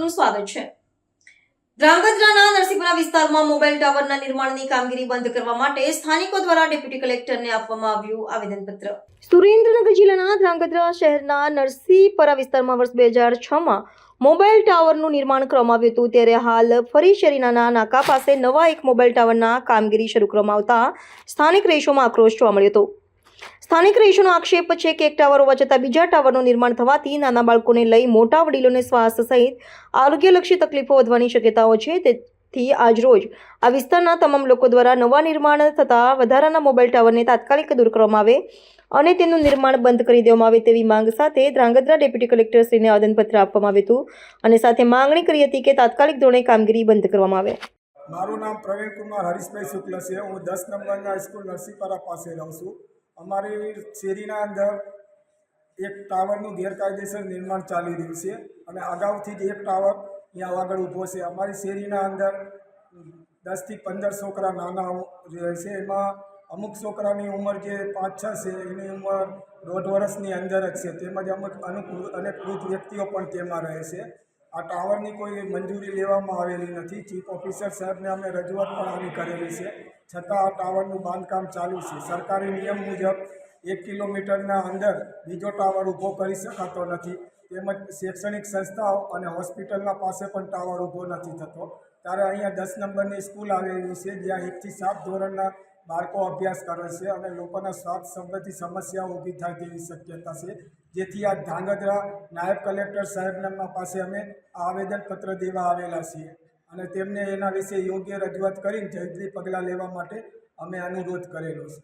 આપનું સ્વાગત છે। ધ્રાંગધ્રાના નરસિંહપુરા વિસ્તારમાં મોબાઈલ ટાવરના નિર્માણની કામગીરી બંધ કરવા માટે સ્થાનિકો દ્વારા ડેપ્યુટી કલેક્ટરને આપવામાં આવ્યું આવેદનપત્ર। સુરેન્દ્રનગર જિલ્લાના ધ્રાંગધ્રા શહેરના નરસિંહપુરા વિસ્તારમાં વર્ષ 2006માં મોબાઈલ ટાવરનું નિર્માણ કરવામાં આવ્યું હતું, ત્યારે હાલ ફરી શેરીના નાકા પાસે નવા એક મોબાઈલ ટાવરના કામગીરી શરૂ કરવામાં આવતા સ્થાનિક રહીશોમાં આક્રોશ જોવા મળ્યો હતો। સ્થાનિક રહીશોનો આક્ષેપ છે કે એક ટાવર હોવા છતાં બીજા ટાવરનું નિર્માણ થવાથી નાના બાળકોને લઈ મોટા વડીલોને શ્વાસ સહિત આરોગ્યલક્ષી તકલીફો વધવાની શક્યતાઓ છે। તેથી આજરોજ આ વિસ્તારના તમામ લોકો દ્વારા નવા નિર્માણ થતા વધારાના મોબાઈલ ટાવરને તાત્કાલિક દૂર કરવામાં આવે અને તેનું નિર્માણ બંધ કરી દેવામાં આવે તેવી માંગ સાથે ધ્રાંગધ્રા ડેપ્યુટી કલેક્ટરશ્રીને આવેદનપત્ર આપવામાં આવ્યું હતું અને સાથે માંગણી કરી હતી કે તાત્કાલિક ધોરણે કામગીરી બંધ કરવામાં આવે। મારું નામ પ્રવીણ કુમાર હરીશભાઈ શુક્લ છે। હું 10 નંબરના સ્કૂલ નરસિંહપુરા પાસે રહું છું। અમારી શેરીના અંદર એક ટાવરનું ગેરકાયદેસર નિર્માણ ચાલી રહ્યું છે અને અગાઉથી જ એક ટાવર અહીંયા આગળ ઊભો છે। અમારી શેરીના અંદર 10 થી 15 છોકરા નાના રહે છે। એમાં અમુક છોકરાની ઉંમર જે 5-6 છે એની ઉંમર 1.5 વર્ષની અંદર જ છે, તેમજ અનેક વૃદ્ધ વ્યક્તિઓ પણ તેમાં રહે છે। આ ટાવરની કોઈ મંજૂરી લેવામાં આવેલી નથી। ચીફ ઓફિસર સાહેબને અમે રજૂઆત પણ આની કરેલી છે, છતાં આ ટાવરનું બાંધકામ ચાલુ છે। સરકારી નિયમ મુજબ 1 કિલોમીટરના અંદર બીજો ટાવર ઊભો કરી શકાતો નથી, તેમજ શૈક્ષણિક સંસ્થાઓ અને હોસ્પિટલના પાસે પણ ટાવર ઊભો નથી થતો। ત્યારે અહીંયા 10 નંબરની સ્કૂલ આવેલી છે, જ્યાં 1 થી 7 ધોરણના બાળકો અભ્યાસ કરે છે અને લોકોના સ્વાસ્થ્ય સંબંધી સમસ્યાઓ ઊભી થાય તેવી શક્યતા છે। જેથી આ ધ્રાંગધ્રા નાયબ કલેક્ટર સાહેબના પાસે અમે આવેદનપત્ર દેવા આવેલા છીએ અને તેમને એના વિશે યોગ્ય રજૂઆત કરીને જલ્દી પગલાં લેવા માટે અમે અનુરોધ કરેલો છે।